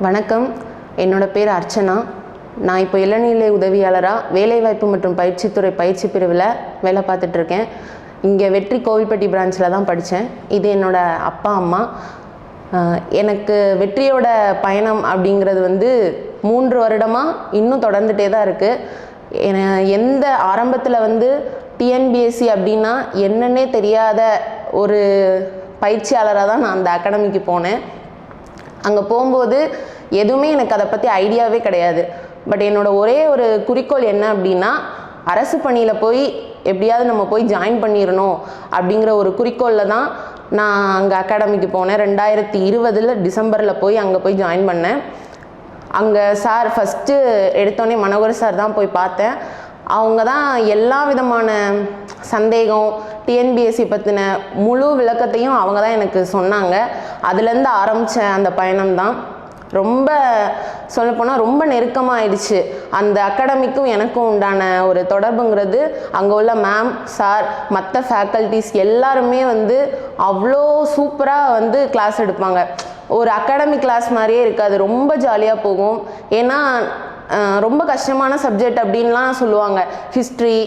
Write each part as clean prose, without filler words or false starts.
வணக்கம், என்னோட பேர் அர்ச்சனா. நான் இப்போ இளநிலை உதவியாளராக வேலைவாய்ப்பு மற்றும் பயிற்சித்துறை பயிற்சி பிரிவில் வேலை பார்த்துட்ருக்கேன். இங்கே வெற்றி கோவில்பட்டி பிரான்ச்சில் தான் படித்தேன். இது என்னோடய அப்பா அம்மா. எனக்கு வெற்றியோட பயணம் அப்படிங்கிறது 3 வருடமாக இன்னும் தொடர்ந்துகிட்டே தான் இருக்குது. எந்த ஆரம்பத்தில் டிஎன்பிஎஸ்சி அப்படின்னா என்னன்னே தெரியாத ஒரு பயிற்சியாளராக தான் நான் அந்த அகாடமிக்கு போனேன். அங்கே போகும்போது எதுவுமே எனக்கு அதை பற்றி ஐடியாவே கிடையாது. பட் என்னோடய ஒரே ஒரு குறிக்கோள் என்ன அப்படின்னா, அரசு பணியில் போய் எப்படியாவது நம்ம போய் ஜாயின் பண்ணிடணும் அப்படிங்கிற ஒரு குறிக்கோளில் தான் நான் அங்கே அகாடமிக்கு போனேன். 2020 டிசம்பரில் போய் அங்கே போய் ஜாயின் பண்ணேன். அங்கே சார் ஃபஸ்ட்டு எடுத்தோடனே மனோகர் சார் தான் போய் பார்த்தேன். அவங்க தான் எல்லா விதமான சந்தேகம், டிஎன்பிஎஸ்சி பற்றின முழு விளக்கத்தையும் அவங்க தான் எனக்கு சொன்னாங்க. அதுலேருந்து ஆரம்பித்த அந்த பயணம் தான் ரொம்ப சொல்லப்போனால் ரொம்ப நெருக்கமாக ஆயிடுச்சு. அந்த அகாடமிக்கும் எனக்கும் உண்டான ஒரு தொடர்புங்கிறது அங்கே உள்ள மேம், சார், மற்ற ஃபேக்கல்ட்டிஸ் எல்லாருமே அவ்வளோ சூப்பராக கிளாஸ் எடுப்பாங்க. ஒரு அகாடமிக் கிளாஸ் மாதிரியே இருக்காது, ரொம்ப ஜாலியாக போகும். ஏன்னா ரொம்ப கஷ்டமான சப்ஜெக்ட் அப்படின்லாம் சொல்லுவாங்க, ஹிஸ்ட்ரி,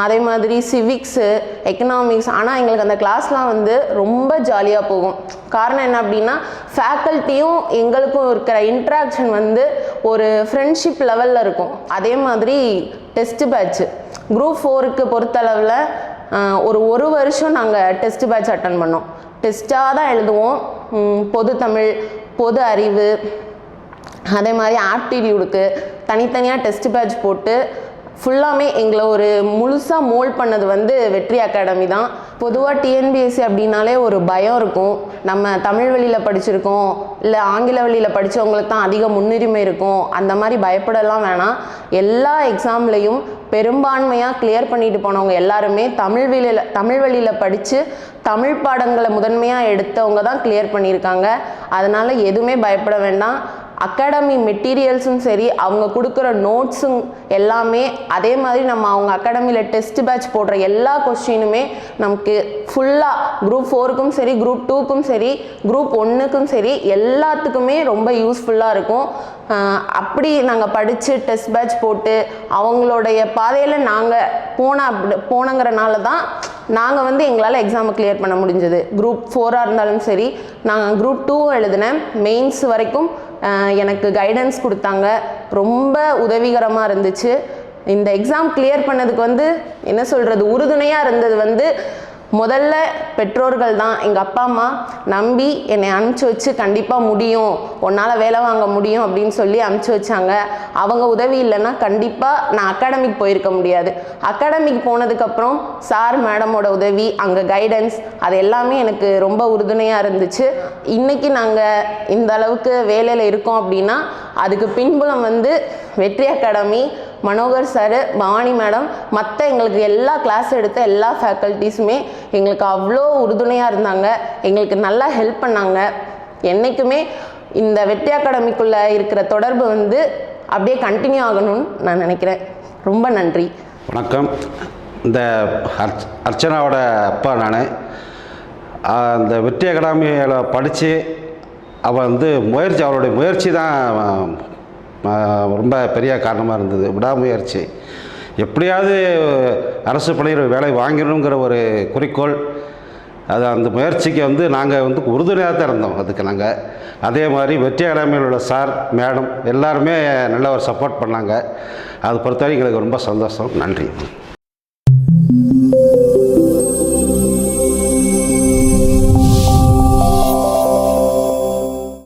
அதே மாதிரி சிவிக்ஸு, எக்கனாமிக்ஸ். ஆனால் எங்களுக்கு அந்த கிளாஸ்லாம் ரொம்ப ஜாலியாக போகும். காரணம் என்ன அப்படின்னா, ஃபேக்கல்ட்டியும் எங்களுக்கும் இருக்கிற இன்ட்ராக்ஷன் ஒரு ஃப்ரெண்ட்ஷிப் லெவலில் இருக்கும். அதே மாதிரி டெஸ்ட் பேட்ச் குரூப் 4க்கு பொறுத்தளவில் ஒரு வருஷம் நாங்கள் டெஸ்ட் பேட்ச் அட்டன் பண்ணோம். டெஸ்ட்டாக தான் எழுதுவோம். பொது தமிழ், பொது அறிவு, அதே மாதிரி ஆப்டிடியூடுக்கு தனித்தனியாக டெஸ்ட் பேட்ச் போட்டு ஃபுல்லாமே எங்களை ஒரு முழுசாக மோல்ட் பண்ணது வெற்றி அகாடமி தான். பொதுவாக டிஎன்பிஎஸ்சி அப்படின்னாலே ஒரு பயம் இருக்கும். நம்ம தமிழ் வழியில் படிச்சிருக்கோம், இல்லை ஆங்கில வழியில் படித்தவங்களுக்கு தான் அதிக முன்னுரிமை இருக்கும், அந்த மாதிரி பயப்படலாம் வேணாம். எல்லா எக்ஸாம்லேயும் பெரும்பான்மையாக கிளியர் பண்ணிட்டு போனவங்க எல்லாருமே தமிழ் வழியில் படித்து தமிழ் பாடங்களை முதன்மையாக எடுத்தவங்க தான் கிளியர் பண்ணியிருக்காங்க. அதனால் எதுவுமே பயப்பட வேண்டாம். அகாடமி மெட்டீரியல்ஸும் சரி, அவங்க கொடுக்குற நோட்ஸும் எல்லாமே அதே மாதிரி நம்ம அவங்க அகாடமியில் டெஸ்ட் பேட்ச் போடுற எல்லா கொஸ்டினுமே நமக்கு ஃபுல்லாக குரூப் 4க்கும் சரி, குரூப் 2க்கும் சரி, குரூப் 1க்கும் சரி, எல்லாத்துக்குமே ரொம்ப யூஸ்ஃபுல்லாக இருக்கும். அப்படி நாங்கள் படித்து டெஸ்ட் பேட்ச் போட்டு அவங்களுடைய பாதையில் நாங்கள் போனங்கிறனால தான் நாங்கள் எங்களால் எக்ஸாமை கிளியர் பண்ண முடிஞ்சது. குரூப் 4ஆக இருந்தாலும் சரி, நாங்கள் குரூப் 2 எழுதினேன். மெயின்ஸ் வரைக்கும் எனக்கு கைடன்ஸ் கொடுத்தாங்க, ரொம்ப உதவிகரமாக இருந்துச்சு. இந்த எக்ஸாம் கிளியர் பண்ணதுக்கு என்ன சொல்கிறது, உறுதுணையாக இருந்தது முதல்ல பெற்றோர்கள் தான். எங்கள் அப்பா அம்மா நம்பி என்னை அனுப்பிச்சி வச்சு கண்டிப்பாக முடியும், உன்னால் வேலை வாங்க முடியும் அப்படின்னு சொல்லி அனுப்பிச்சி வச்சாங்க. அவங்க உதவி இல்லைன்னா கண்டிப்பாக நான் அகாடமிக் போயிருக்க முடியாது. அகாடமிக் போனதுக்கப்புறம் சார் மேடமோட உதவி, அங்கே கைடன்ஸ், அது எல்லாமே எனக்கு ரொம்ப உறுதுணையாக இருந்துச்சு. இன்றைக்கி நாங்கள் இந்த அளவுக்கு வேலையில் இருக்கோம் அப்படின்னா அதுக்கு பின்புலம் வெற்றி academy, Manohar sir, Bhavani madam, மற்ற எங்களுக்கு எல்லா கிளாஸ் எடுத்த எல்லா ஃபேக்கல்ட்டிஸுமே எங்களுக்கு அவ்வளோ உறுதுணையாக இருந்தாங்க. எங்களுக்கு நல்லா ஹெல்ப் பண்ணாங்க. என்றைக்குமே இந்த வெற்றி அகாடமிக்குள்ளே இருக்கிற தொடர்பு அப்படியே கண்டினியூ ஆகணும்னு நான் நினைக்கிறேன். ரொம்ப நன்றி. வணக்கம். இந்த அர்ச்சனாவோட அப்பா நான். அந்த வெற்றி அகாடமியில் படித்து அவள் அவளுடைய முயற்சி தான் ரொம்ப பெரிய காரணமாக இருந்தது. விடாமுயற்சி, எப்படியாவது அரசு பணியில் வேலை வாங்கணுங்கிற ஒரு குறிக்கோள். அது அந்த முயற்சிக்கு நாங்கள் உறுதுணையாக தான் இருந்தோம். அதுக்கு நாங்கள் அதே மாதிரி வெற்றி அகாடமியில் உள்ள சார், மேடம் எல்லாருமே நல்ல ஒரு சப்போர்ட் பண்ணாங்க. அது பொறுத்தவரை எங்களுக்கு ரொம்ப சந்தோஷம். நன்றி.